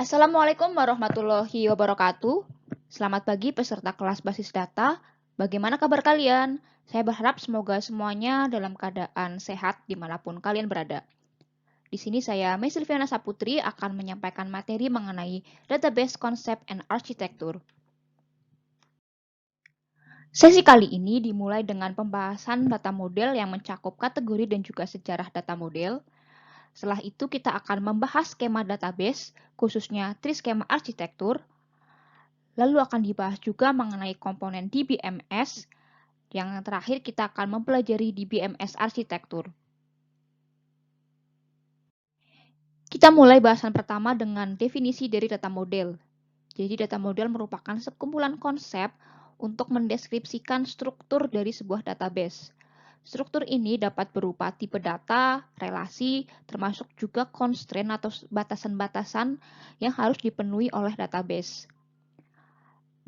Assalamualaikum warahmatullahi wabarakatuh. Selamat pagi peserta kelas basis data. Bagaimana kabar kalian? Saya berharap semoga semuanya dalam keadaan sehat dimanapun kalian berada. Di sini saya, Mai Silviana Saputri, akan menyampaikan materi mengenai database concept and architecture. Sesi kali ini dimulai dengan pembahasan data model yang mencakup kategori dan juga sejarah data model. Setelah itu kita akan membahas skema database, khususnya triskema arsitektur. Lalu akan dibahas juga mengenai komponen DBMS. Yang terakhir kita akan mempelajari DBMS arsitektur. Kita mulai bahasan pertama dengan definisi dari data model. Jadi data model merupakan sekumpulan konsep untuk mendeskripsikan struktur dari sebuah database. Struktur ini dapat berupa tipe data, relasi, termasuk juga constraint atau batasan-batasan yang harus dipenuhi oleh database.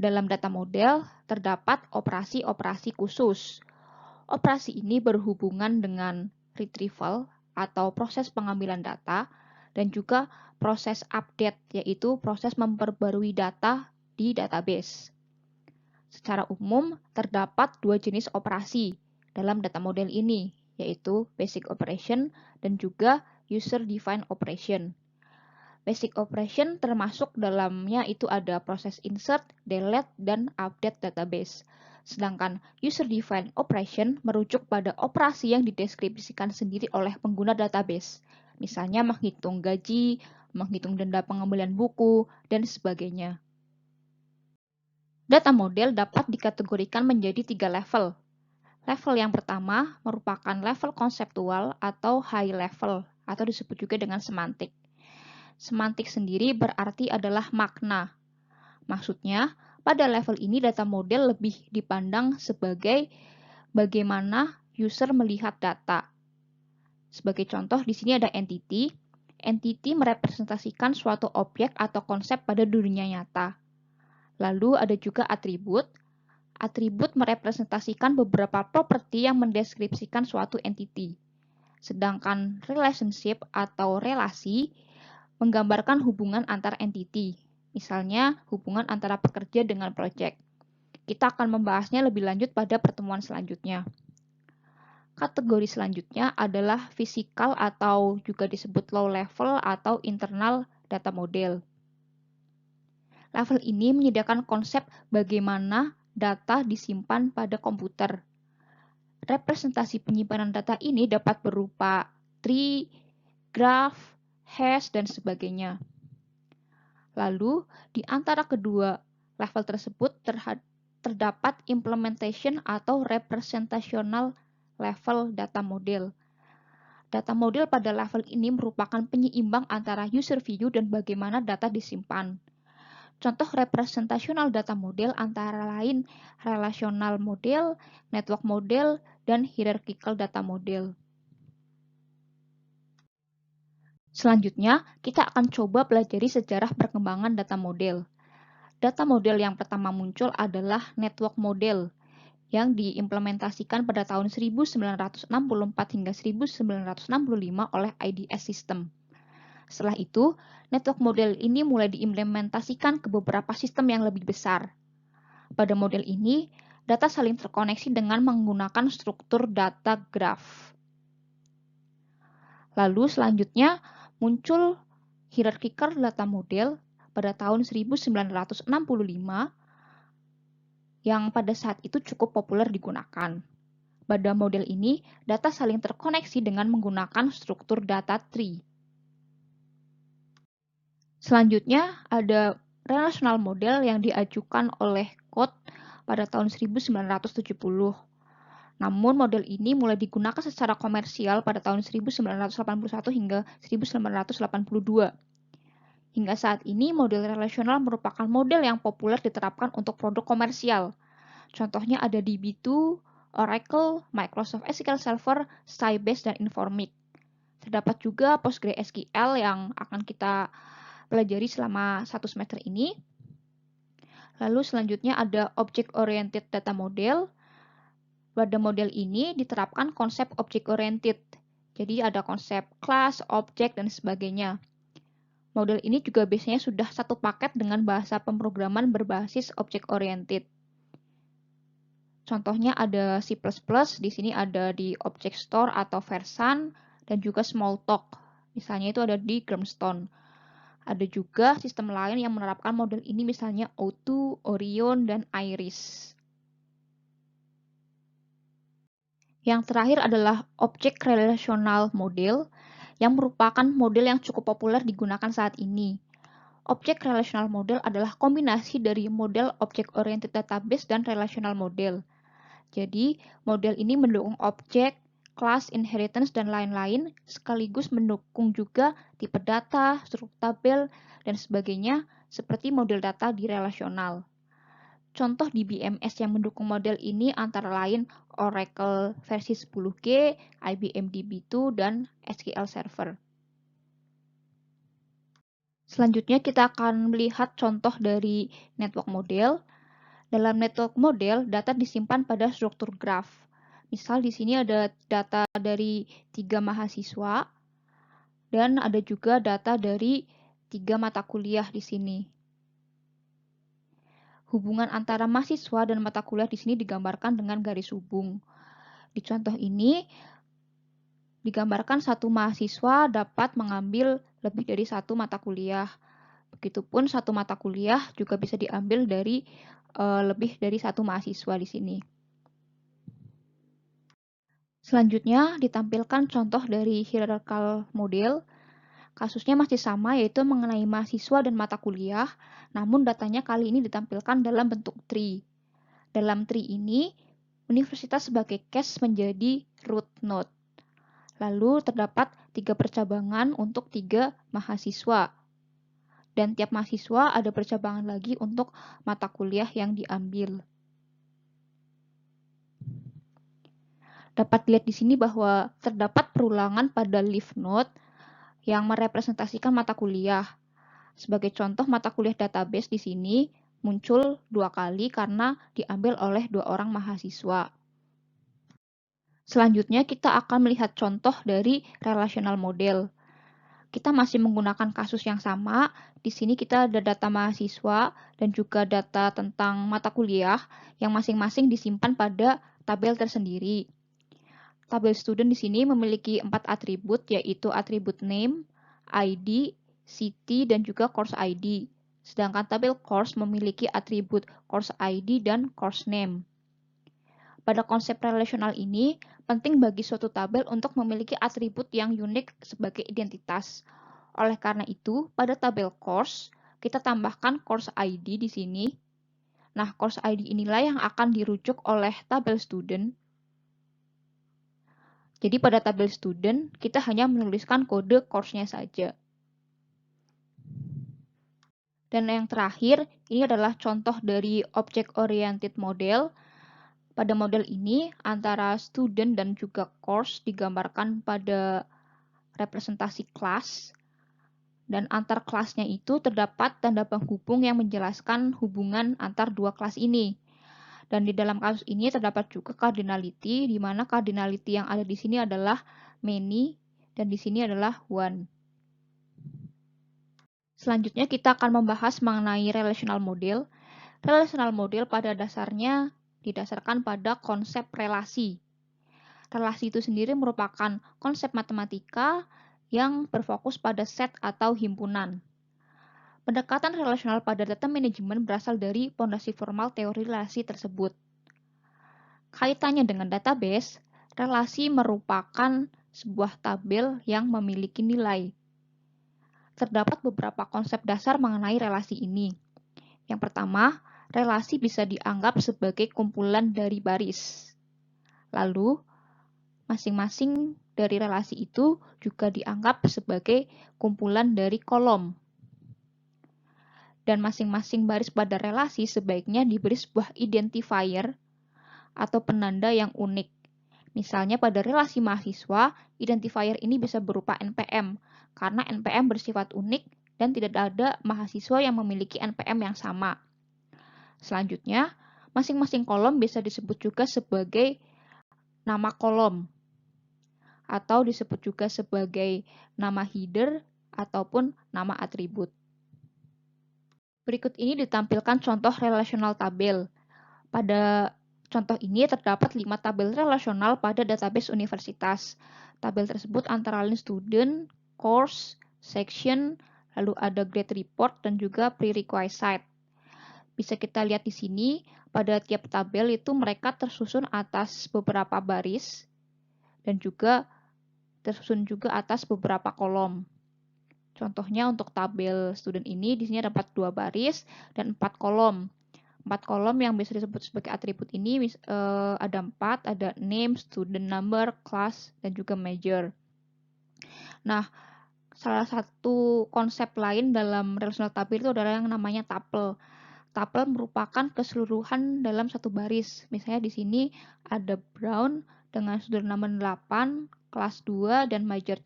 Dalam data model, terdapat operasi-operasi khusus. Operasi ini berhubungan dengan retrieval atau proses pengambilan data dan juga proses update, yaitu proses memperbarui data di database. Secara umum, terdapat dua jenis operasi dalam data model ini, yaitu basic operation dan juga user-defined operation. Basic operation termasuk dalamnya itu ada proses insert, delete, dan update database. Sedangkan user-defined operation merujuk pada operasi yang dideskripsikan sendiri oleh pengguna database. Misalnya menghitung gaji, menghitung denda pengembalian buku, dan sebagainya. Data model dapat dikategorikan menjadi 3 level. Level yang pertama merupakan level konseptual atau high level, atau disebut juga dengan semantik. Semantik sendiri berarti adalah makna. Maksudnya, pada level ini data model lebih dipandang sebagai bagaimana user melihat data. Sebagai contoh, di sini ada entity. Entity merepresentasikan suatu objek atau konsep pada dunia nyata. Lalu ada juga atribut. Atribut merepresentasikan beberapa properti yang mendeskripsikan suatu entity. Sedangkan relationship atau relasi menggambarkan hubungan antar entity. Misalnya, hubungan antara pekerja dengan project. Kita akan membahasnya lebih lanjut pada pertemuan selanjutnya. Kategori selanjutnya adalah physical atau juga disebut low level atau internal data model. Level ini menyediakan konsep bagaimana data disimpan pada komputer. Representasi penyimpanan data ini dapat berupa tree, graph, hash, dan sebagainya. Lalu, di antara kedua level tersebut terdapat implementation atau representational level data model. Data model pada level ini merupakan penyeimbang antara user view dan bagaimana data disimpan. Contoh representational data model antara lain relational model, network model, dan hierarchical data model. Selanjutnya, kita akan coba pelajari sejarah perkembangan data model. Data model yang pertama muncul adalah network model yang diimplementasikan pada tahun 1964 hingga 1965 oleh IDS System. Setelah itu, network model ini mulai diimplementasikan ke beberapa sistem yang lebih besar. Pada model ini, data saling terkoneksi dengan menggunakan struktur data graph. Lalu selanjutnya muncul hierarchical data model pada tahun 1965 yang pada saat itu cukup populer digunakan. Pada model ini, data saling terkoneksi dengan menggunakan struktur data tree. Selanjutnya, ada relational model yang diajukan oleh Code pada tahun 1970. Namun, model ini mulai digunakan secara komersial pada tahun 1981 hingga 1982. Hingga saat ini, model relasional merupakan model yang populer diterapkan untuk produk komersial. Contohnya ada DB2, Oracle, Microsoft SQL Server, Sybase, dan Informix. Terdapat juga PostgreSQL yang akan kita pelajari selama 1 semester ini. Lalu selanjutnya ada Object-Oriented Data Model. Pada model ini diterapkan konsep Object-Oriented. Jadi ada konsep class, object, dan sebagainya. Model ini juga biasanya sudah satu paket dengan bahasa pemrograman berbasis object-oriented. Contohnya ada C++, di sini ada di Object Store atau Versan, dan juga Smalltalk. Misalnya itu ada di Germstone. Ada juga sistem lain yang menerapkan model ini, misalnya O2, Orion, dan Iris. Yang terakhir adalah Object Relational Model, yang merupakan model yang cukup populer digunakan saat ini. Object Relational Model adalah kombinasi dari model Object-Oriented Database dan Relational Model. Jadi, model ini mendukung objek, kelas, inheritance, dan lain-lain, sekaligus mendukung juga tipe data, struktur tabel, dan sebagainya, seperti model data di relasional. Contoh di BMS yang mendukung model ini antara lain Oracle versi 10G, IBM DB2, dan SQL Server. Selanjutnya kita akan melihat contoh dari network model. Dalam network model, data disimpan pada struktur graf. Misal di sini ada data dari 3 mahasiswa dan ada juga data dari 3 mata kuliah di sini. Hubungan antara mahasiswa dan mata kuliah di sini digambarkan dengan garis hubung. Di contoh ini digambarkan satu mahasiswa dapat mengambil lebih dari satu mata kuliah. Begitupun satu mata kuliah juga bisa diambil dari lebih dari satu mahasiswa di sini. Selanjutnya ditampilkan contoh dari hierarchical model. Kasusnya masih sama, yaitu mengenai mahasiswa dan mata kuliah, namun datanya kali ini ditampilkan dalam bentuk tree. Dalam tree ini, universitas sebagai cache menjadi root node. Lalu terdapat 3 percabangan untuk 3 mahasiswa. Dan tiap mahasiswa ada percabangan lagi untuk mata kuliah yang diambil. Dapat dilihat di sini bahwa terdapat perulangan pada leaf node yang merepresentasikan mata kuliah. Sebagai contoh, mata kuliah database di sini muncul 2 kali karena diambil oleh 2 orang mahasiswa. Selanjutnya kita akan melihat contoh dari relational model. Kita masih menggunakan kasus yang sama. Di sini kita ada data mahasiswa dan juga data tentang mata kuliah yang masing-masing disimpan pada tabel tersendiri. Tabel student di sini memiliki 4 atribut, yaitu atribut name, ID, city, dan juga course ID. Sedangkan tabel course memiliki atribut course ID dan course name. Pada konsep relasional ini, penting bagi suatu tabel untuk memiliki atribut yang unik sebagai identitas. Oleh karena itu, pada tabel course, kita tambahkan course ID di sini. Nah, course ID inilah yang akan dirujuk oleh tabel student. Jadi pada tabel student, kita hanya menuliskan kode course-nya saja. Dan yang terakhir, ini adalah contoh dari object-oriented model. Pada model ini, antara student dan juga course digambarkan pada representasi kelas. Dan antar kelasnya itu terdapat tanda penghubung yang menjelaskan hubungan antar 2 kelas ini. Dan di dalam kasus ini terdapat juga cardinality, di mana cardinality yang ada di sini adalah many, dan di sini adalah one. Selanjutnya kita akan membahas mengenai relational model. Relational model pada dasarnya didasarkan pada konsep relasi. Relasi itu sendiri merupakan konsep matematika yang berfokus pada set atau himpunan. Pendekatan relasional pada data manajemen berasal dari fondasi formal teori relasi tersebut. Kaitannya dengan database, relasi merupakan sebuah tabel yang memiliki nilai. Terdapat beberapa konsep dasar mengenai relasi ini. Yang pertama, relasi bisa dianggap sebagai kumpulan dari baris. Lalu, masing-masing dari relasi itu juga dianggap sebagai kumpulan dari kolom. Dan masing-masing baris pada relasi sebaiknya diberi sebuah identifier atau penanda yang unik. Misalnya pada relasi mahasiswa, identifier ini bisa berupa NPM, karena NPM bersifat unik dan tidak ada mahasiswa yang memiliki NPM yang sama. Selanjutnya, masing-masing kolom bisa disebut juga sebagai nama kolom, atau disebut juga sebagai nama header ataupun nama atribut. Berikut ini ditampilkan contoh relational tabel. Pada contoh ini terdapat 5 tabel relasional pada database universitas. Tabel tersebut antara lain student, course, section, lalu ada grade report, dan juga prerequisite. Bisa kita lihat di sini, pada tiap tabel itu mereka tersusun atas beberapa baris, dan juga tersusun juga atas beberapa kolom. Contohnya untuk tabel student ini, di sini dapat 2 baris dan 4 kolom. 4 kolom yang bisa disebut sebagai atribut ini ada 4, ada name, student number, class, dan juga major. Nah, salah satu konsep lain dalam relational tabel itu adalah yang namanya tuple. Tuple merupakan keseluruhan dalam satu baris. Misalnya di sini ada Brown dengan student number 8, kelas 2, dan major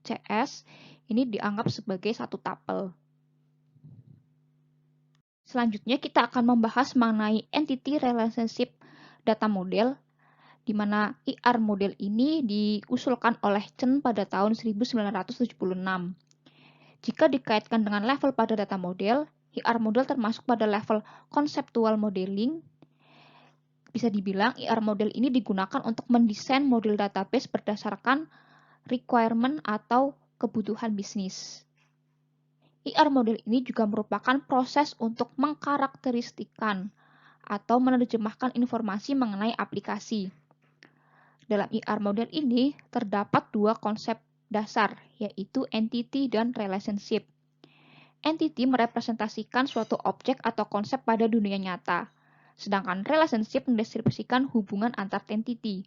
CS. Ini dianggap sebagai satu tuple. Selanjutnya kita akan membahas mengenai entity relationship data model, di mana IR model ini diusulkan oleh Chen pada tahun 1976. Jika dikaitkan dengan level pada data model, IR model termasuk pada level conceptual modeling. Bisa dibilang IR model ini digunakan untuk mendesain model database berdasarkan requirement atau kebutuhan bisnis. IR model ini juga merupakan proses untuk mengkarakteristikan atau menerjemahkan informasi mengenai aplikasi. Dalam IR model ini terdapat 2 konsep dasar, yaitu entity dan relationship. Entity merepresentasikan suatu objek atau konsep pada dunia nyata, sedangkan relationship mendeskripsikan hubungan antar entity.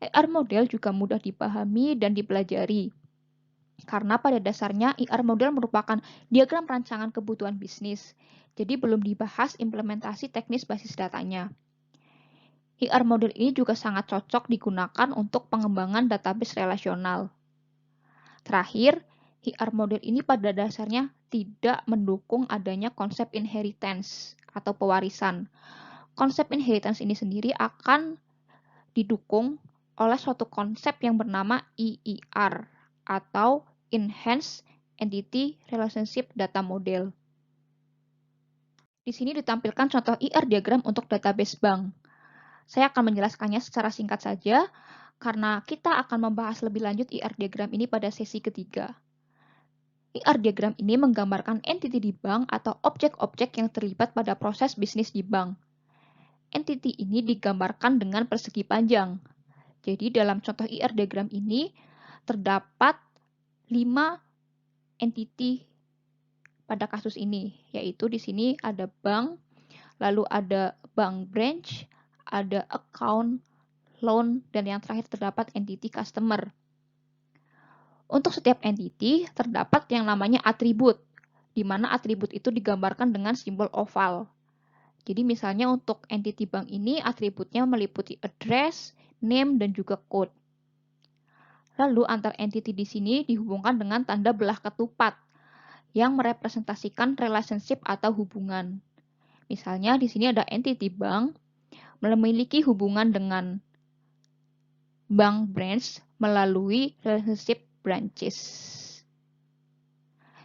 IR model juga mudah dipahami dan dipelajari, karena pada dasarnya IR model merupakan diagram rancangan kebutuhan bisnis, jadi belum dibahas implementasi teknis basis datanya. IR model ini juga sangat cocok digunakan untuk pengembangan database relasional. Terakhir, IR model ini pada dasarnya tidak mendukung adanya konsep inheritance atau pewarisan. Konsep inheritance ini sendiri akan didukung oleh suatu konsep yang bernama EER atau Enhanced Entity Relationship Data Model. Di sini ditampilkan contoh IR diagram untuk database bank. Saya akan menjelaskannya secara singkat saja, karena kita akan membahas lebih lanjut IR diagram ini pada sesi ketiga. IR diagram ini menggambarkan entity di bank atau objek-objek yang terlibat pada proses bisnis di bank. Entity ini digambarkan dengan persegi panjang. Jadi dalam contoh IR diagram ini terdapat 5 entity pada kasus ini, yaitu di sini ada bank, lalu ada bank branch, ada account, loan, dan yang terakhir terdapat entity customer. Untuk setiap entity terdapat yang namanya atribut, di mana atribut itu digambarkan dengan simbol oval. Jadi misalnya untuk entity bank ini atributnya meliputi address, name, dan juga code. Lalu antar entity di sini dihubungkan dengan tanda belah ketupat yang merepresentasikan relationship atau hubungan. Misalnya di sini ada entity bank memiliki hubungan dengan bank branch melalui relationship branches.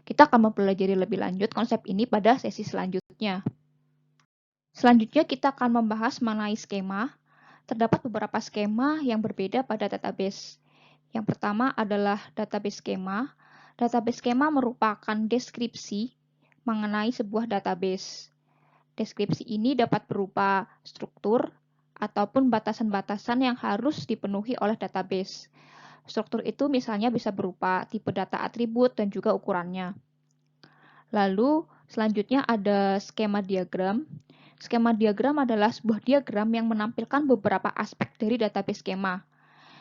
Kita akan mempelajari lebih lanjut konsep ini pada sesi selanjutnya. Selanjutnya kita akan membahas mengenai skema. Terdapat beberapa skema yang berbeda pada database. Yang pertama adalah database skema. Database skema merupakan deskripsi mengenai sebuah database. Deskripsi ini dapat berupa struktur ataupun batasan-batasan yang harus dipenuhi oleh database. Struktur itu misalnya bisa berupa tipe data atribut dan juga ukurannya. Lalu selanjutnya ada skema diagram. Skema diagram adalah sebuah diagram yang menampilkan beberapa aspek dari database skema.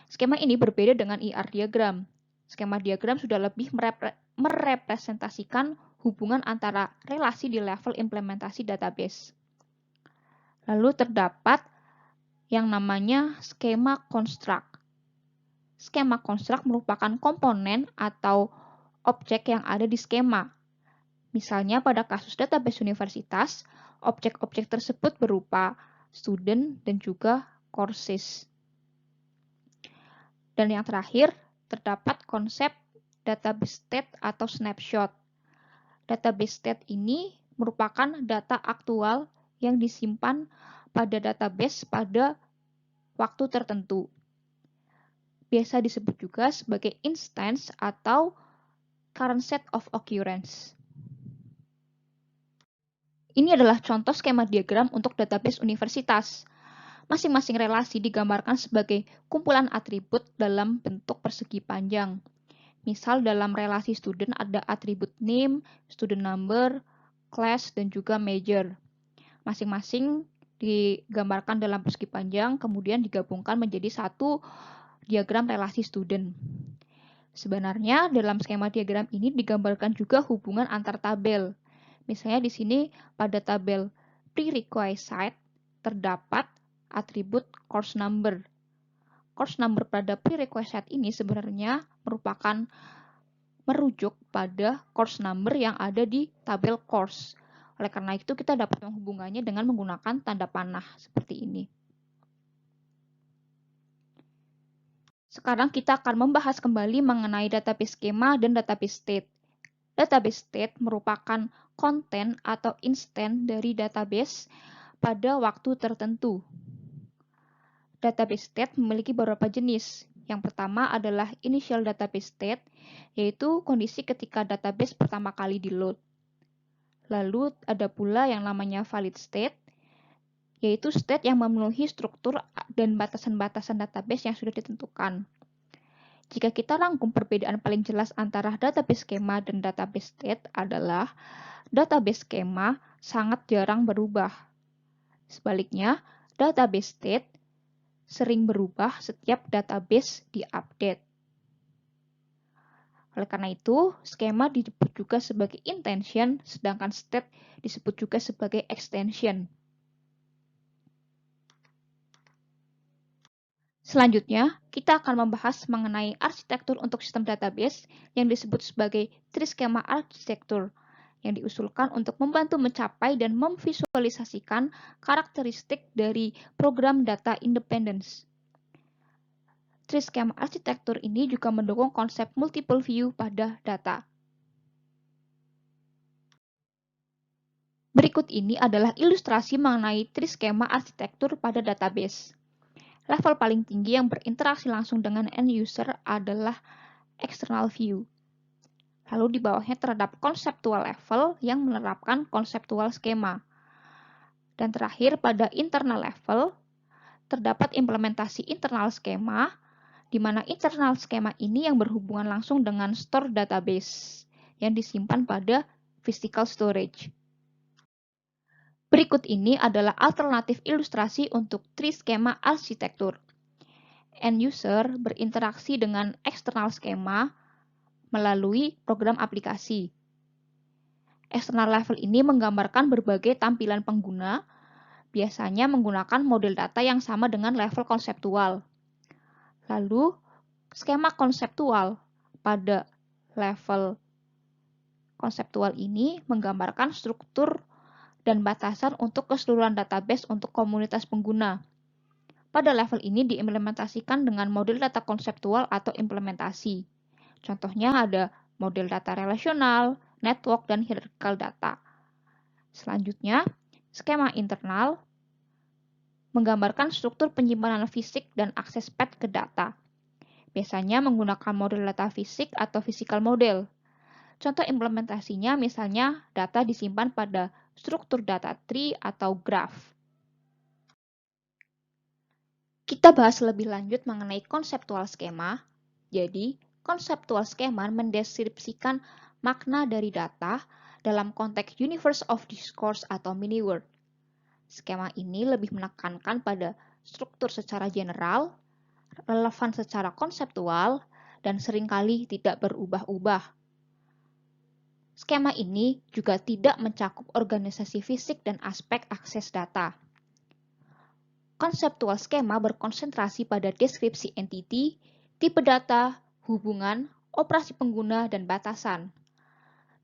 Skema ini berbeda dengan IR diagram. Skema diagram sudah lebih merepresentasikan hubungan antara relasi di level implementasi database. Lalu terdapat yang namanya skema construct. Skema construct merupakan komponen atau objek yang ada di skema. Misalnya pada kasus database universitas, objek-objek tersebut berupa student dan juga courses. Dan yang terakhir, terdapat konsep database state atau snapshot. Database state ini merupakan data aktual yang disimpan pada database pada waktu tertentu. Biasa disebut juga sebagai instance atau current state of occurrence. Ini adalah contoh skema diagram untuk database universitas. Masing-masing relasi digambarkan sebagai kumpulan atribut dalam bentuk persegi panjang. Misal dalam relasi student ada atribut name, student number, class, dan juga major. Masing-masing digambarkan dalam persegi panjang, kemudian digabungkan menjadi satu diagram relasi student. Sebenarnya dalam skema diagram ini digambarkan juga hubungan antar tabel. Misalnya di sini pada tabel prerequisite terdapat atribut course number. Course number pada prerequisite ini sebenarnya merujuk pada course number yang ada di tabel course. Oleh karena itu kita dapat menghubungkannya dengan menggunakan tanda panah seperti ini. Sekarang kita akan membahas kembali mengenai database skema dan database state. Database state merupakan konten atau instan dari database pada waktu tertentu. Database state memiliki beberapa jenis. Yang pertama adalah initial database state, yaitu kondisi ketika database pertama kali di-load. Lalu ada pula yang namanya valid state, yaitu state yang memenuhi struktur dan batasan-batasan database yang sudah ditentukan. Jika kita rangkum perbedaan paling jelas antara database skema dan database state adalah database skema sangat jarang berubah. Sebaliknya, database state sering berubah setiap database diupdate. Oleh karena itu, skema disebut juga sebagai intention, sedangkan state disebut juga sebagai extension. Selanjutnya, kita akan membahas mengenai arsitektur untuk sistem database yang disebut sebagai tree schema architecture, yang diusulkan untuk membantu mencapai dan memvisualisasikan karakteristik dari program data independence. Tree schema architecture ini juga mendukung konsep multiple view pada data. Berikut ini adalah ilustrasi mengenai tree schema arsitektur pada database. Level paling tinggi yang berinteraksi langsung dengan end user adalah external view. Lalu di bawahnya terdapat conceptual level yang menerapkan conceptual skema. Dan terakhir pada internal level terdapat implementasi internal skema, di mana internal skema ini yang berhubungan langsung dengan store database yang disimpan pada physical storage. Berikut ini adalah alternatif ilustrasi untuk tree schema arsitektur. End user berinteraksi dengan eksternal skema melalui program aplikasi. External level ini menggambarkan berbagai tampilan pengguna, biasanya menggunakan model data yang sama dengan level konseptual. Lalu, skema konseptual pada level konseptual ini menggambarkan struktur dan batasan untuk keseluruhan database untuk komunitas pengguna. Pada level ini diimplementasikan dengan model data konseptual atau implementasi. Contohnya ada model data relasional, network, dan hierarchical data. Selanjutnya, skema internal menggambarkan struktur penyimpanan fisik dan akses path ke data. Biasanya menggunakan model data fisik atau physical model. Contoh implementasinya misalnya data disimpan pada struktur data tree atau graph. Kita bahas lebih lanjut mengenai konseptual skema. Jadi, konseptual skema mendeskripsikan makna dari data dalam konteks universe of discourse atau mini-world. Skema ini lebih menekankan pada struktur secara general, relevan secara konseptual, dan seringkali tidak berubah-ubah. Skema ini juga tidak mencakup organisasi fisik dan aspek akses data. Konseptual skema berkonsentrasi pada deskripsi entity, tipe data, hubungan, operasi pengguna, dan batasan.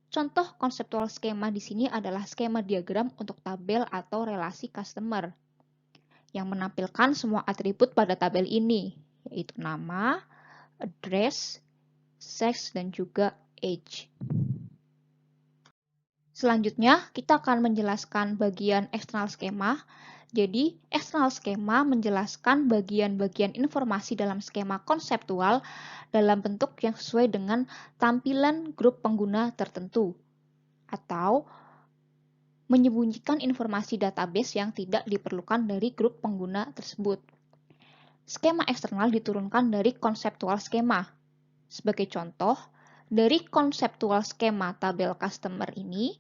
Contoh konseptual skema di sini adalah skema diagram untuk tabel atau relasi customer, yang menampilkan semua atribut pada tabel ini, yaitu nama, address, sex, dan juga age. Selanjutnya, kita akan menjelaskan bagian eksternal skema. Jadi, eksternal skema menjelaskan bagian-bagian informasi dalam skema konseptual dalam bentuk yang sesuai dengan tampilan grup pengguna tertentu, atau menyembunyikan informasi database yang tidak diperlukan dari grup pengguna tersebut. Skema eksternal diturunkan dari konseptual skema. Sebagai contoh, dari konseptual skema tabel customer ini,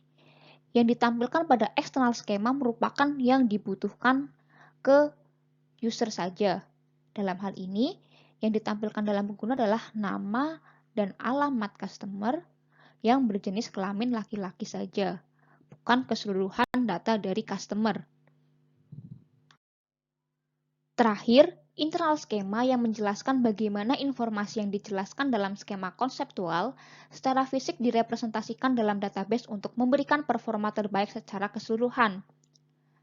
yang ditampilkan pada eksternal skema merupakan yang dibutuhkan ke user saja. Dalam hal ini, yang ditampilkan dalam pengguna adalah nama dan alamat customer yang berjenis kelamin laki-laki saja, bukan keseluruhan data dari customer. Terakhir, internal skema yang menjelaskan bagaimana informasi yang dijelaskan dalam skema konseptual secara fisik direpresentasikan dalam database untuk memberikan performa terbaik secara keseluruhan.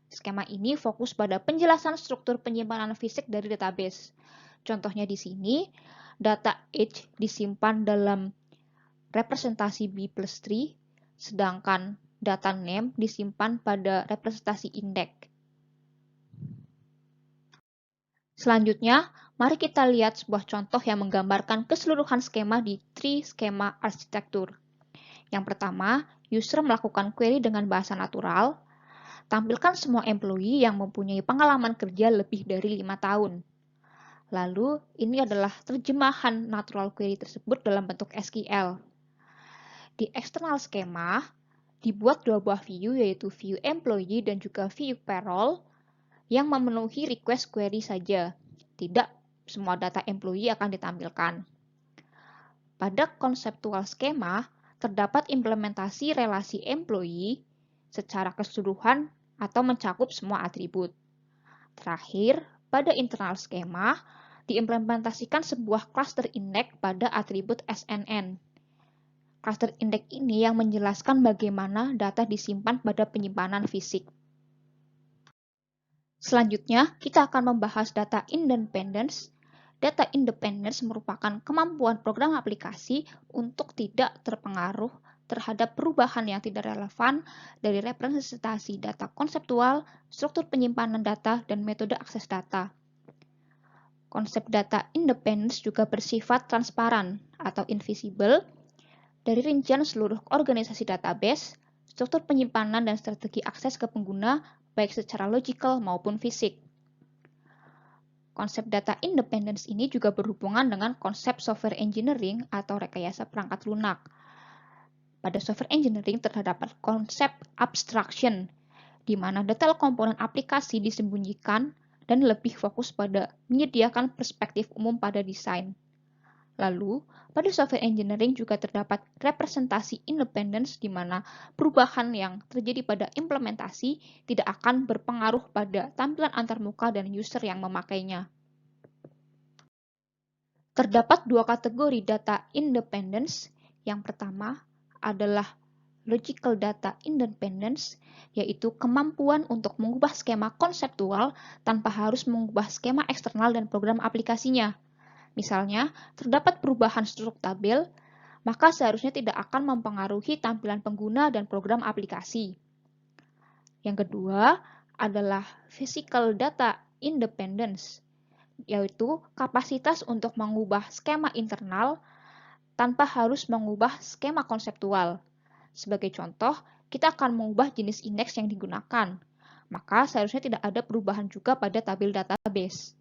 Skema ini fokus pada penjelasan struktur penyimpanan fisik dari database. Contohnya di sini, data age disimpan dalam representasi B+3, sedangkan data name disimpan pada representasi index. Selanjutnya, mari kita lihat sebuah contoh yang menggambarkan keseluruhan skema di tree skema arsitektur. Yang pertama, user melakukan query dengan bahasa natural. Tampilkan semua employee yang mempunyai pengalaman kerja lebih dari 5 tahun. Lalu, ini adalah terjemahan natural query tersebut dalam bentuk SQL. Di eksternal skema, dibuat dua buah view, yaitu view employee dan juga view payroll, yang memenuhi request query saja. Tidak semua data employee akan ditampilkan. Pada konseptual skema, terdapat implementasi relasi employee secara keseluruhan atau mencakup semua atribut. Terakhir, pada internal skema, diimplementasikan sebuah cluster index pada atribut SNN. Cluster index ini yang menjelaskan bagaimana data disimpan pada penyimpanan fisik. Selanjutnya, kita akan membahas data independence. Data independence merupakan kemampuan program aplikasi untuk tidak terpengaruh terhadap perubahan yang tidak relevan dari representasi data konseptual, struktur penyimpanan data, dan metode akses data. Konsep data independence juga bersifat transparan atau invisible dari rincian seluruh organisasi database, struktur penyimpanan, dan strategi akses ke pengguna baik secara logical maupun fisik. Konsep data independence ini juga berhubungan dengan konsep software engineering atau rekayasa perangkat lunak. Pada software engineering terdapat konsep abstraction, di mana detail komponen aplikasi disembunyikan dan lebih fokus pada menyediakan perspektif umum pada desain. Lalu, pada software engineering juga terdapat representasi independence di mana perubahan yang terjadi pada implementasi tidak akan berpengaruh pada tampilan antarmuka dan user yang memakainya. Terdapat dua kategori data independence. Yang pertama adalah logical data independence, yaitu kemampuan untuk mengubah skema konseptual tanpa harus mengubah skema eksternal dan program aplikasinya. Misalnya, terdapat perubahan struktur tabel, maka seharusnya tidak akan mempengaruhi tampilan pengguna dan program aplikasi. Yang kedua adalah physical data independence, yaitu kapasitas untuk mengubah skema internal tanpa harus mengubah skema konseptual. Sebagai contoh, kita akan mengubah jenis indeks yang digunakan, maka seharusnya tidak ada perubahan juga pada tabel database.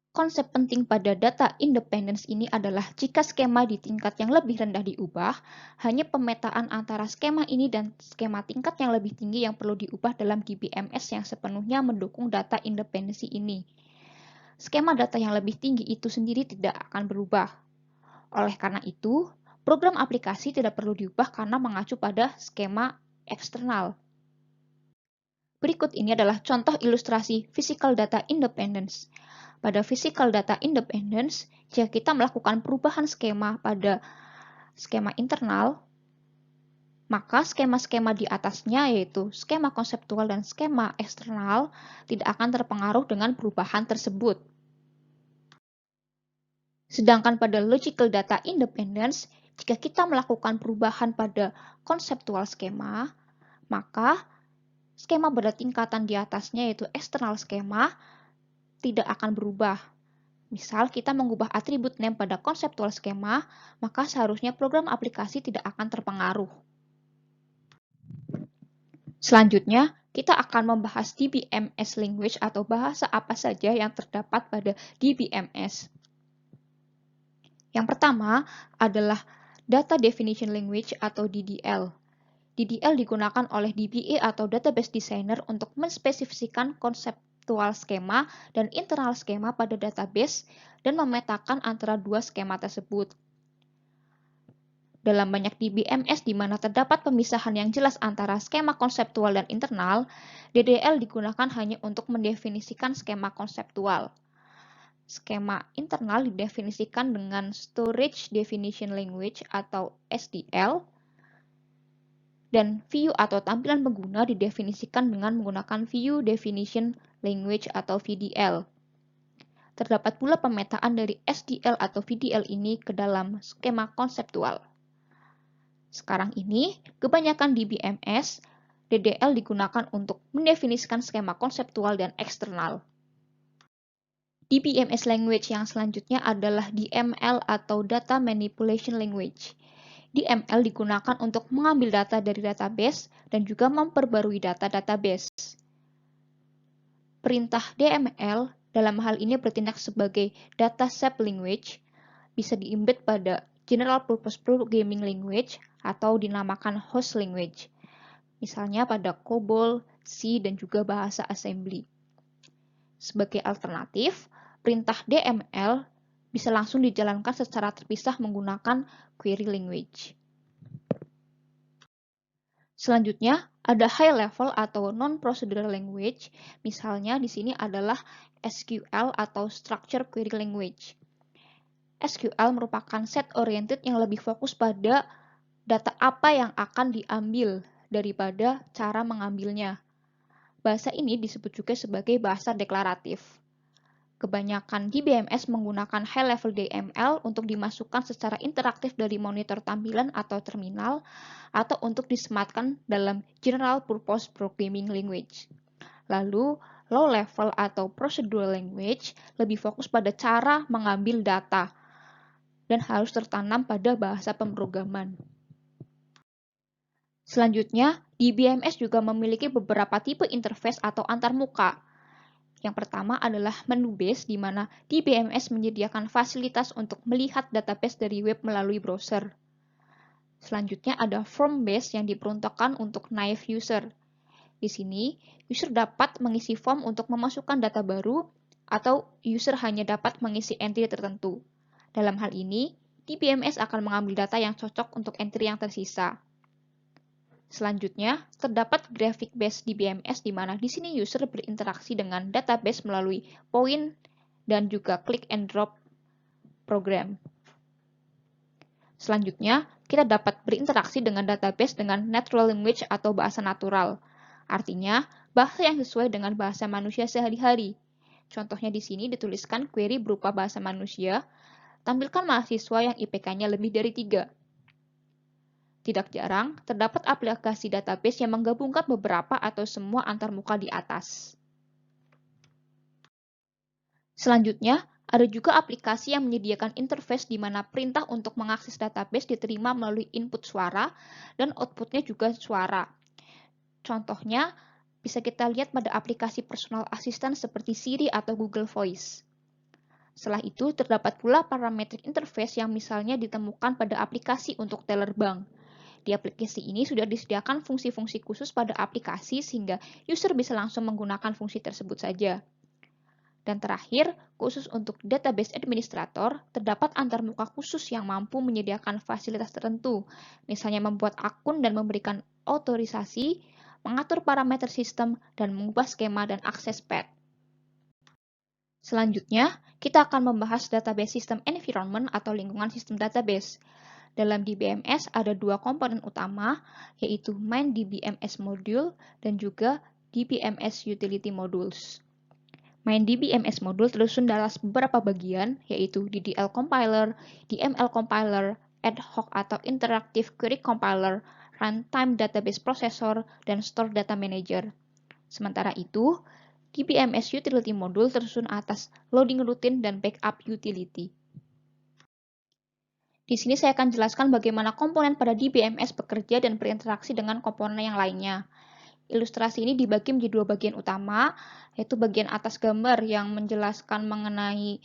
Konsep penting pada data independence ini adalah jika skema di tingkat yang lebih rendah diubah, hanya pemetaan antara skema ini dan skema tingkat yang lebih tinggi yang perlu diubah dalam DBMS yang sepenuhnya mendukung data independensi ini. Skema data yang lebih tinggi itu sendiri tidak akan berubah. Oleh karena itu, program aplikasi tidak perlu diubah karena mengacu pada skema eksternal. Berikut ini adalah contoh ilustrasi physical data independence. Pada physical data independence, jika kita melakukan perubahan skema pada skema internal, maka skema-skema di atasnya yaitu skema konseptual dan skema eksternal tidak akan terpengaruh dengan perubahan tersebut. Sedangkan pada logical data independence, jika kita melakukan perubahan pada konseptual skema, maka skema pada tingkatan di atasnya yaitu external skema tidak akan berubah. Misal kita mengubah atribut name pada konseptual skema, maka seharusnya program aplikasi tidak akan terpengaruh. Selanjutnya, kita akan membahas DBMS language atau bahasa apa saja yang terdapat pada DBMS. Yang pertama adalah Data Definition Language atau DDL. DDL digunakan oleh DBA atau Database Designer untuk menspesifikasikan konseptual skema dan internal skema pada database dan memetakan antara dua skema tersebut. Dalam banyak DBMS di mana terdapat pemisahan yang jelas antara skema konseptual dan internal, DDL digunakan hanya untuk mendefinisikan skema konseptual. Skema internal didefinisikan dengan Storage Definition Language atau SDL, dan view atau tampilan pengguna didefinisikan dengan menggunakan View Definition Language atau VDL. Terdapat pula pemetaan dari SDL atau VDL ini ke dalam skema konseptual. Sekarang ini, kebanyakan DBMS, DDL digunakan untuk mendefinisikan skema konseptual dan eksternal. DBMS language yang selanjutnya adalah DML atau Data Manipulation Language. DML digunakan untuk mengambil data dari database dan juga memperbarui data database. Perintah DML dalam hal ini bertindak sebagai data shape language, bisa di-embed pada General Purpose Programming Language atau dinamakan host language, misalnya pada COBOL, C, dan juga bahasa assembly. Sebagai alternatif, perintah DML bisa langsung dijalankan secara terpisah menggunakan query language. Selanjutnya, ada high level atau non-procedural language, misalnya di sini adalah SQL atau Structure Query Language. SQL merupakan set-oriented yang lebih fokus pada data apa yang akan diambil daripada cara mengambilnya. Bahasa ini disebut juga sebagai bahasa deklaratif. Kebanyakan DBMS menggunakan high-level DML untuk dimasukkan secara interaktif dari monitor tampilan atau terminal, atau untuk disematkan dalam General Purpose Programming Language. Lalu, low-level atau Procedural Language lebih fokus pada cara mengambil data, dan harus tertanam pada bahasa pemrograman. Selanjutnya, DBMS juga memiliki beberapa tipe interface atau antarmuka. Yang pertama adalah menu base, di mana DBMS menyediakan fasilitas untuk melihat database dari web melalui browser. Selanjutnya ada form base yang diperuntukkan untuk naive user. Di sini, user dapat mengisi form untuk memasukkan data baru, atau user hanya dapat mengisi entry tertentu. Dalam hal ini, DBMS akan mengambil data yang cocok untuk entry yang tersisa. Selanjutnya, terdapat graphic-based DBMS di mana di sini user berinteraksi dengan database melalui point dan juga click and drop program. Selanjutnya, kita dapat berinteraksi dengan database dengan natural language atau bahasa natural. Artinya, bahasa yang sesuai dengan bahasa manusia sehari-hari. Contohnya di sini dituliskan query berupa bahasa manusia, tampilkan mahasiswa yang IPK-nya lebih dari 3. Tidak jarang, terdapat aplikasi database yang menggabungkan beberapa atau semua antarmuka di atas. Selanjutnya, ada juga aplikasi yang menyediakan interface di mana perintah untuk mengakses database diterima melalui input suara dan outputnya juga suara. Contohnya, bisa kita lihat pada aplikasi personal assistant seperti Siri atau Google Voice. Setelah itu, terdapat pula parametric interface yang misalnya ditemukan pada aplikasi untuk teller bank. Di aplikasi ini sudah disediakan fungsi-fungsi khusus pada aplikasi sehingga user bisa langsung menggunakan fungsi tersebut saja. Dan terakhir, khusus untuk database administrator, terdapat antarmuka khusus yang mampu menyediakan fasilitas tertentu, misalnya membuat akun dan memberikan otorisasi, mengatur parameter sistem, dan mengubah skema dan akses path. Selanjutnya, kita akan membahas database system environment atau lingkungan sistem database. Dalam DBMS ada dua komponen utama, yaitu main DBMS module dan juga DBMS utility modules. Main DBMS modul tersusun dalam beberapa bagian, yaitu DDL compiler, DML compiler, ad hoc atau interactive query compiler, runtime database processor, dan store data manager. Sementara itu, DBMS utility modul tersusun atas loading routine dan backup utility. Di sini saya akan jelaskan bagaimana komponen pada DBMS bekerja dan berinteraksi dengan komponen yang lainnya. Ilustrasi ini dibagi menjadi dua bagian utama, yaitu bagian atas gambar yang menjelaskan mengenai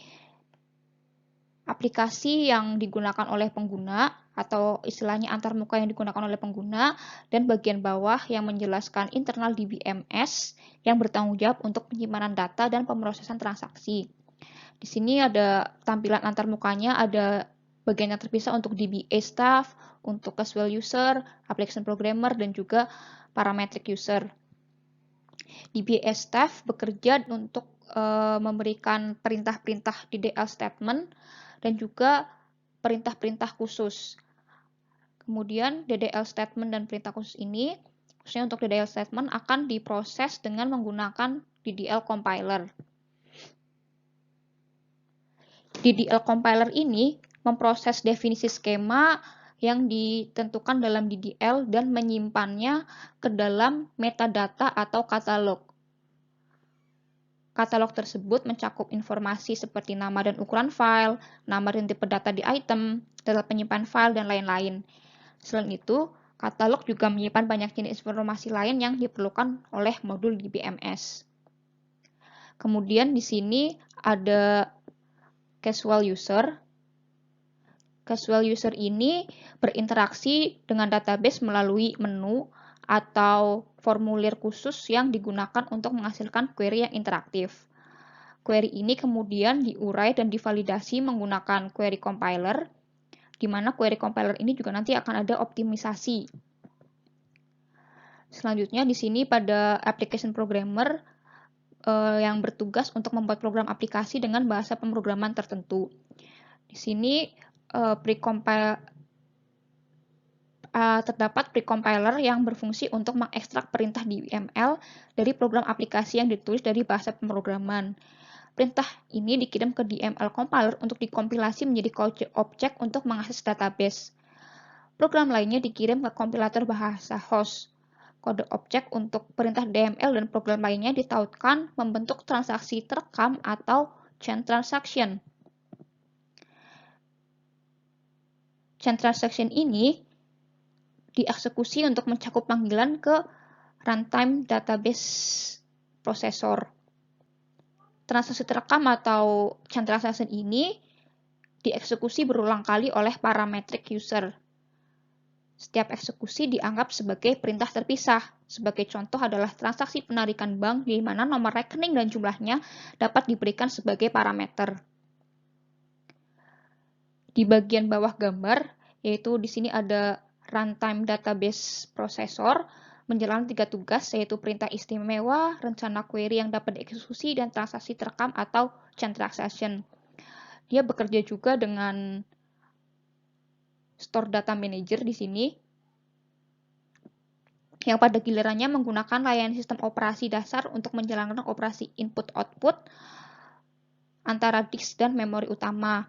aplikasi yang digunakan oleh pengguna atau istilahnya antarmuka yang digunakan oleh pengguna, dan bagian bawah yang menjelaskan internal DBMS yang bertanggung jawab untuk penyimpanan data dan pemrosesan transaksi. Di sini ada tampilan antarmukanya, ada bagian yang terpisah untuk DBA staff, untuk casual user, application programmer, dan juga parametric user. DBA staff bekerja untuk memberikan perintah-perintah DDL statement dan juga perintah-perintah khusus. Kemudian DDL statement dan perintah khusus ini, khususnya untuk DDL statement, akan diproses dengan menggunakan DDL compiler. DDL compiler ini memproses definisi skema yang ditentukan dalam DDL dan menyimpannya ke dalam metadata atau katalog. Katalog tersebut mencakup informasi seperti nama dan ukuran file, nama dan tipe data di item, data penyimpan file, dan lain-lain. Selain itu, katalog juga menyimpan banyak jenis informasi lain yang diperlukan oleh modul DBMS. Kemudian di sini ada casual user. Casual user ini berinteraksi dengan database melalui menu atau formulir khusus yang digunakan untuk menghasilkan query yang interaktif. Query ini kemudian diurai dan divalidasi menggunakan query compiler, di mana query compiler ini juga nanti akan ada optimisasi. Selanjutnya di sini pada application programmer yang bertugas untuk membuat program aplikasi dengan bahasa pemrograman tertentu. Di sini terdapat precompiler yang berfungsi untuk mengekstrak perintah DML dari program aplikasi yang ditulis dari bahasa pemrograman. Perintah ini dikirim ke DML compiler untuk dikompilasi menjadi kode objek untuk mengakses database. Program lainnya dikirim ke kompilator bahasa host. Kode objek untuk perintah DML dan program lainnya ditautkan membentuk transaksi terekam atau chain transaction. Chain transaction ini dieksekusi untuk mencakup panggilan ke runtime database processor. Transaksi terekam atau chain transaction ini dieksekusi berulang kali oleh parametric user. Setiap eksekusi dianggap sebagai perintah terpisah. Sebagai contoh adalah transaksi penarikan bank di mana nomor rekening dan jumlahnya dapat diberikan sebagai parameter. Di bagian bawah gambar, yaitu di sini ada runtime database processor, menjalankan 3 tugas, yaitu perintah istimewa, rencana query yang dapat dieksekusi, dan transaksi terekam atau chain transaction. Dia bekerja juga dengan store data manager di sini, yang pada gilirannya menggunakan layanan sistem operasi dasar untuk menjalankan operasi input-output antara disk dan memori utama.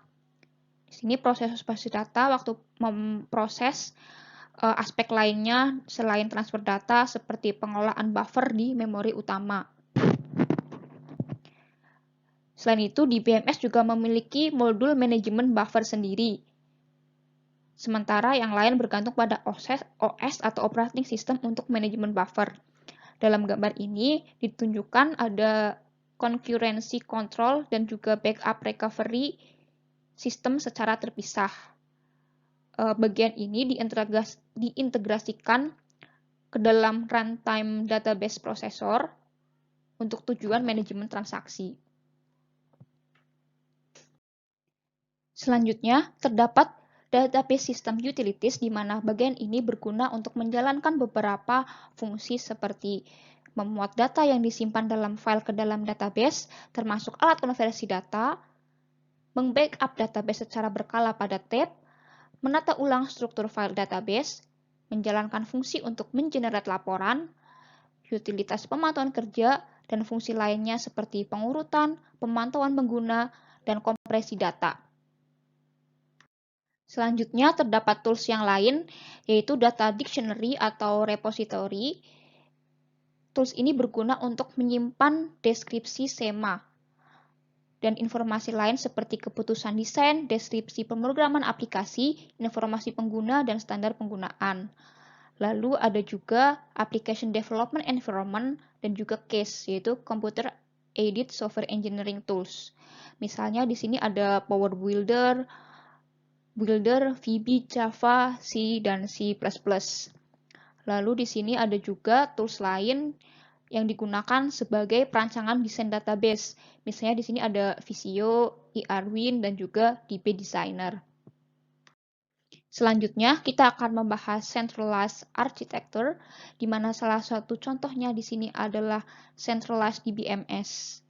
Di sini proses basis data waktu memproses aspek lainnya selain transfer data seperti pengolahan buffer di memori utama. Selain itu, DBMS juga memiliki modul manajemen buffer sendiri. Sementara yang lain bergantung pada OS atau operating system untuk manajemen buffer. Dalam gambar ini ditunjukkan ada concurrency control dan juga backup recovery sistem secara terpisah. Bagian ini diintegrasikan ke dalam runtime database processor untuk tujuan manajemen transaksi. Selanjutnya, terdapat database system utilities di mana bagian ini berguna untuk menjalankan beberapa fungsi seperti memuat data yang disimpan dalam file ke dalam database, termasuk alat konversi data, membackup database secara berkala pada tab, menata ulang struktur file database, menjalankan fungsi untuk mengenerate laporan, utilitas pemantauan kerja, dan fungsi lainnya seperti pengurutan, pemantauan pengguna, dan kompresi data. Selanjutnya terdapat tools yang lain, yaitu data dictionary atau repository. Tools ini berguna untuk menyimpan deskripsi SEMA dan informasi lain seperti keputusan desain, deskripsi pemrograman aplikasi, informasi pengguna, dan standar penggunaan. Lalu ada juga Application Development Environment dan juga CASE, yaitu Computer Aided Software Engineering Tools. Misalnya di sini ada Power Builder, VB, Java, C, dan C++. Lalu di sini ada juga tools lain yang digunakan sebagai perancangan desain database. Misalnya di sini ada Visio, eRwin, dan juga DB Designer. Selanjutnya, kita akan membahas centralized architecture, di mana salah satu contohnya di sini adalah centralized DBMS.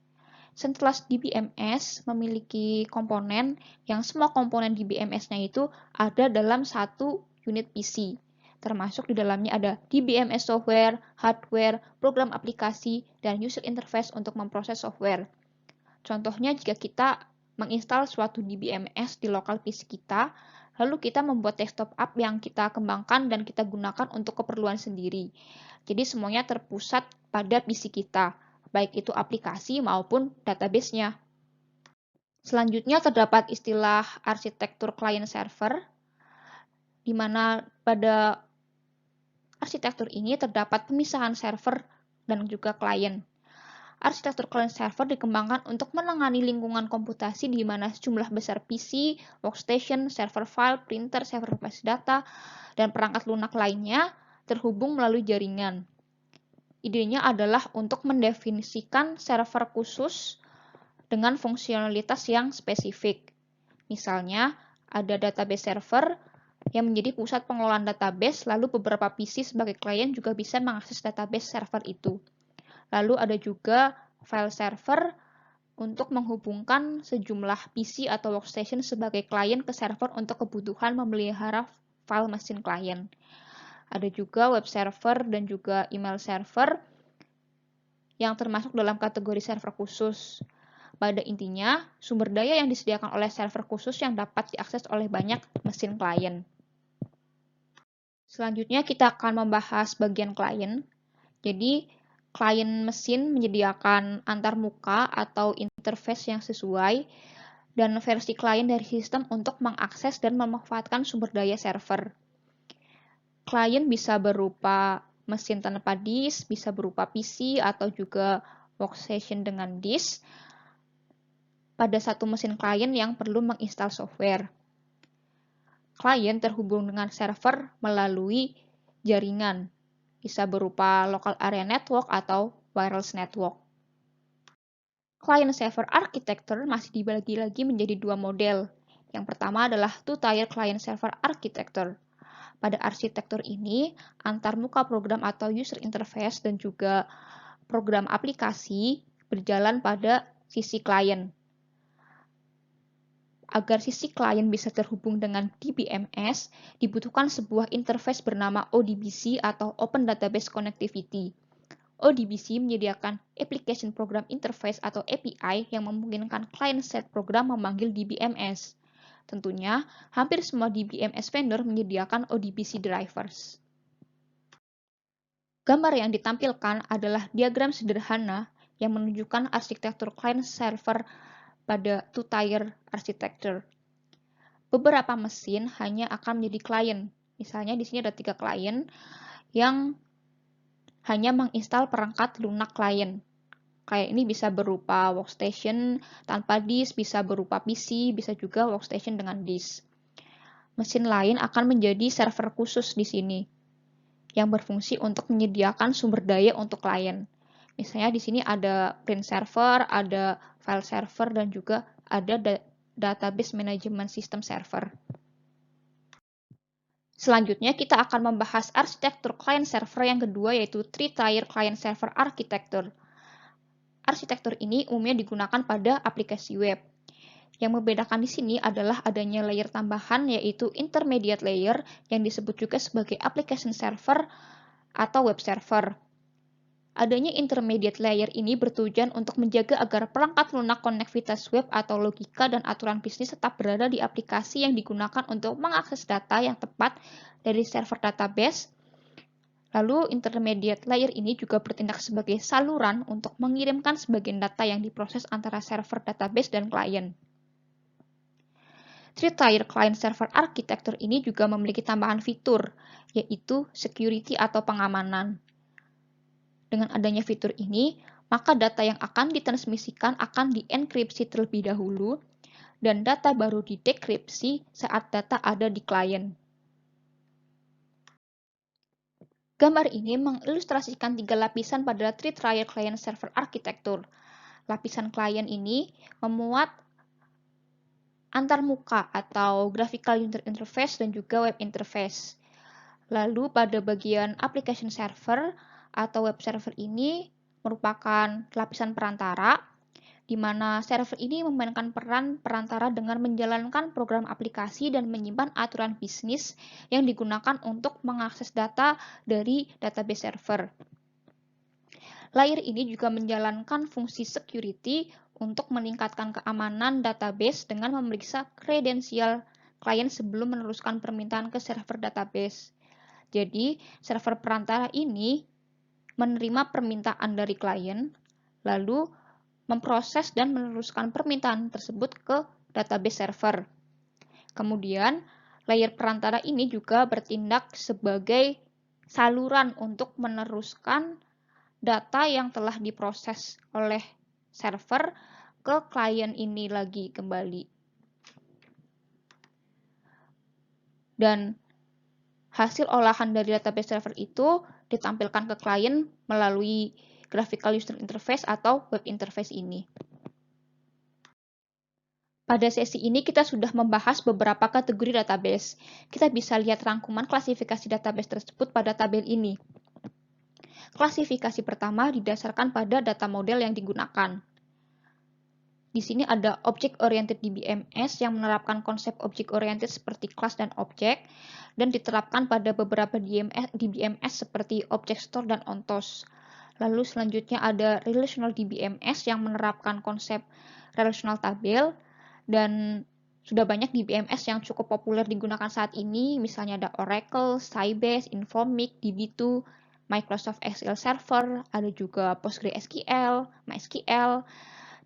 Centralized DBMS memiliki komponen yang semua komponen DBMS-nya itu ada dalam satu unit PC. Termasuk di dalamnya ada DBMS software, hardware, program aplikasi, dan user interface untuk memproses software. Contohnya jika kita menginstal suatu DBMS di lokal PC kita, lalu kita membuat desktop app yang kita kembangkan dan kita gunakan untuk keperluan sendiri. Jadi semuanya terpusat pada PC kita, baik itu aplikasi maupun database-nya. Selanjutnya terdapat istilah arsitektur client-server, di mana pada arsitektur ini terdapat pemisahan server dan juga klien. Arsitektur client-server dikembangkan untuk menangani lingkungan komputasi di mana sejumlah besar PC, workstation, server file, printer, server base data, dan perangkat lunak lainnya terhubung melalui jaringan. Idenya adalah untuk mendefinisikan server khusus dengan fungsionalitas yang spesifik. Misalnya, ada database server yang menjadi pusat pengelolaan database, lalu beberapa PC sebagai klien juga bisa mengakses database server itu. Lalu ada juga file server untuk menghubungkan sejumlah PC atau workstation sebagai klien ke server untuk kebutuhan memelihara file mesin klien. Ada juga web server dan juga email server yang termasuk dalam kategori server khusus. Pada intinya, sumber daya yang disediakan oleh server khusus yang dapat diakses oleh banyak mesin klien. Selanjutnya kita akan membahas bagian klien. Jadi, klien mesin menyediakan antarmuka atau interface yang sesuai dan versi klien dari sistem untuk mengakses dan memanfaatkan sumber daya server. Klien bisa berupa mesin tanpa disk, bisa berupa PC atau juga workstation dengan disk pada satu mesin klien yang perlu menginstal software. Klien terhubung dengan server melalui jaringan, bisa berupa local area network atau wireless network. Client-server architecture masih dibagi lagi menjadi dua model. Yang pertama adalah two-tier client-server architecture. Pada arsitektur ini, antarmuka program atau user interface dan juga program aplikasi berjalan pada sisi klien. Agar sisi klien bisa terhubung dengan DBMS, dibutuhkan sebuah interface bernama ODBC atau Open Database Connectivity. ODBC menyediakan Application Program Interface atau API yang memungkinkan client-side program memanggil DBMS. Tentunya, hampir semua DBMS vendor menyediakan ODBC drivers. Gambar yang ditampilkan adalah diagram sederhana yang menunjukkan arsitektur client-server pada two-tier architecture. Beberapa mesin hanya akan menjadi klien. Misalnya di sini ada 3 klien yang hanya menginstal perangkat lunak klien. Kayak ini bisa berupa workstation tanpa disk, bisa berupa PC, bisa juga workstation dengan disk. Mesin lain akan menjadi server khusus di sini yang berfungsi untuk menyediakan sumber daya untuk klien. Misalnya di sini ada print server, ada file server, dan juga ada database management system server. Selanjutnya kita akan membahas arsitektur client server yang kedua, yaitu three-tier client server architecture. Arsitektur ini umumnya digunakan pada aplikasi web. Yang membedakan di sini adalah adanya layer tambahan, yaitu intermediate layer yang disebut juga sebagai application server atau web server. Adanya intermediate layer ini bertujuan untuk menjaga agar perangkat lunak konektivitas web atau logika dan aturan bisnis tetap berada di aplikasi yang digunakan untuk mengakses data yang tepat dari server database. Lalu intermediate layer ini juga bertindak sebagai saluran untuk mengirimkan sebagian data yang diproses antara server database dan klien. Three-tier client-server architecture ini juga memiliki tambahan fitur, yaitu security atau pengamanan. Dengan adanya fitur ini, maka data yang akan ditransmisikan akan dienkripsi terlebih dahulu, dan data baru didekripsi saat data ada di klien. Gambar ini mengilustrasikan 3 lapisan pada three-tier client-server architecture. Lapisan klien ini memuat antarmuka atau graphical user interface dan juga web interface. Lalu pada bagian application server atau web server ini merupakan lapisan perantara, di mana server ini memainkan peran perantara dengan menjalankan program aplikasi dan menyimpan aturan bisnis yang digunakan untuk mengakses data dari database server. Layer ini juga menjalankan fungsi security untuk meningkatkan keamanan database dengan memeriksa kredensial klien sebelum meneruskan permintaan ke server database. Jadi, server perantara ini menerima permintaan dari klien, lalu memproses dan meneruskan permintaan tersebut ke database server. Kemudian, layer perantara ini juga bertindak sebagai saluran untuk meneruskan data yang telah diproses oleh server ke klien ini lagi kembali. Dan hasil olahan dari database server itu ditampilkan ke klien melalui graphical user interface atau web interface ini. Pada sesi ini kita sudah membahas beberapa kategori database. Kita bisa lihat rangkuman klasifikasi database tersebut pada tabel ini. Klasifikasi pertama didasarkan pada data model yang digunakan. Di sini ada Object-Oriented DBMS yang menerapkan konsep Object-Oriented seperti kelas dan objek, dan diterapkan pada beberapa DBMS seperti Object Store dan ONTOS. Lalu selanjutnya ada Relational DBMS yang menerapkan konsep relational tabel, dan sudah banyak DBMS yang cukup populer digunakan saat ini, misalnya ada Oracle, Sybase, Informix, DB2, Microsoft SQL Server, ada juga PostgreSQL, MySQL,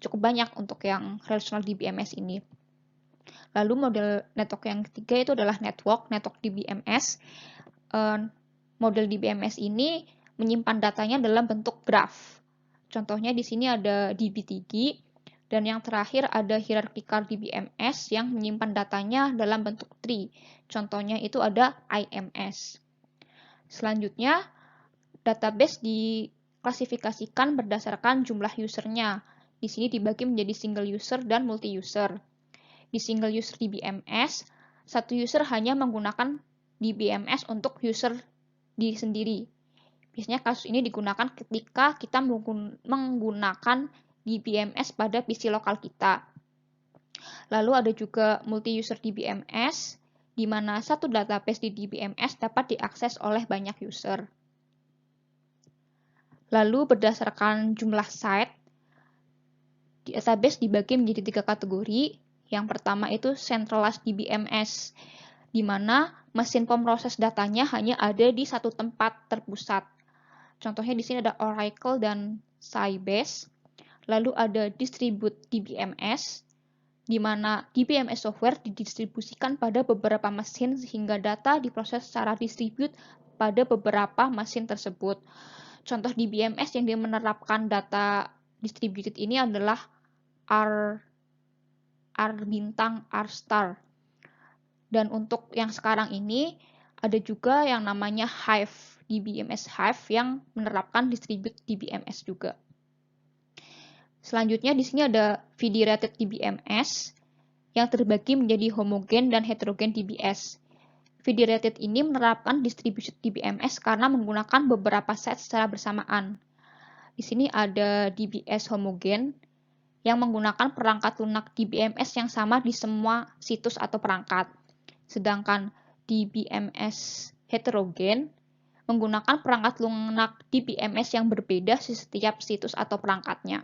cukup banyak untuk yang relational DBMS ini. Lalu model network yang ketiga itu adalah network DBMS. Model DBMS ini menyimpan datanya dalam bentuk graph. Contohnya di sini ada DB2, dan yang terakhir ada hierarchical DBMS yang menyimpan datanya dalam bentuk tree. Contohnya itu ada IMS. Selanjutnya, database diklasifikasikan berdasarkan jumlah usernya. Di sini dibagi menjadi single user dan multi-user. Di single user DBMS, satu user hanya menggunakan DBMS untuk user diri sendiri. Biasanya kasus ini digunakan ketika kita menggunakan DBMS pada PC lokal kita. Lalu ada juga multi-user DBMS, di mana satu database di DBMS dapat diakses oleh banyak user. Lalu berdasarkan jumlah site, database dibagi menjadi 3 kategori. Yang pertama itu centralized DBMS, di mana mesin pemroses datanya hanya ada di satu tempat terpusat. Contohnya di sini ada Oracle dan Sybase. Lalu ada distribute DBMS, di mana DBMS software didistribusikan pada beberapa mesin sehingga data diproses secara distribute pada beberapa mesin tersebut. Contoh DBMS yang menerapkan data distributed ini adalah R-Bintang, R-Star. Dan untuk yang sekarang ini, ada juga yang namanya Hive, DBMS Hive yang menerapkan distribute DBMS juga. Selanjutnya di sini ada federated DBMS yang terbagi menjadi homogen dan heterogen DBS. Federated ini menerapkan distributed DBMS karena menggunakan beberapa set secara bersamaan. Di sini ada DBS homogen yang menggunakan perangkat lunak DBMS yang sama di semua situs atau perangkat. Sedangkan DBMS heterogen menggunakan perangkat lunak DBMS yang berbeda di setiap situs atau perangkatnya.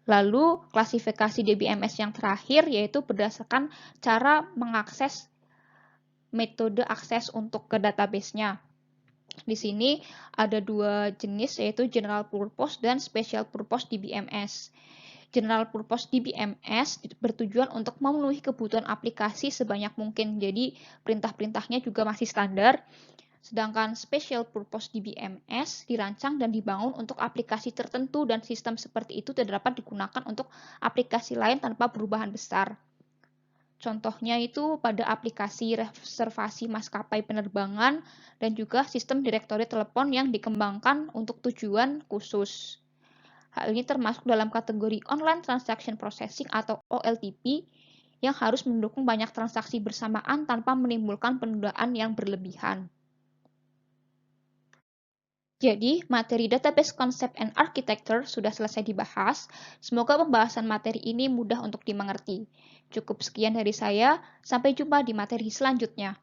Lalu, klasifikasi DBMS yang terakhir yaitu berdasarkan cara mengakses metode akses untuk ke database-nya. Di sini ada dua jenis yaitu General Purpose dan Special Purpose DBMS. General Purpose DBMS bertujuan untuk memenuhi kebutuhan aplikasi sebanyak mungkin. Jadi perintah-perintahnya juga masih standar. Sedangkan Special Purpose DBMS dirancang dan dibangun untuk aplikasi tertentu dan sistem seperti itu tidak dapat digunakan untuk aplikasi lain tanpa perubahan besar. Contohnya itu pada aplikasi reservasi maskapai penerbangan dan juga sistem direktori telepon yang dikembangkan untuk tujuan khusus. Hal ini termasuk dalam kategori Online Transaction Processing atau OLTP yang harus mendukung banyak transaksi bersamaan tanpa menimbulkan penundaan yang berlebihan. Jadi, materi Database Concept and Architecture sudah selesai dibahas. Semoga pembahasan materi ini mudah untuk dimengerti. Cukup sekian dari saya, sampai jumpa di materi selanjutnya.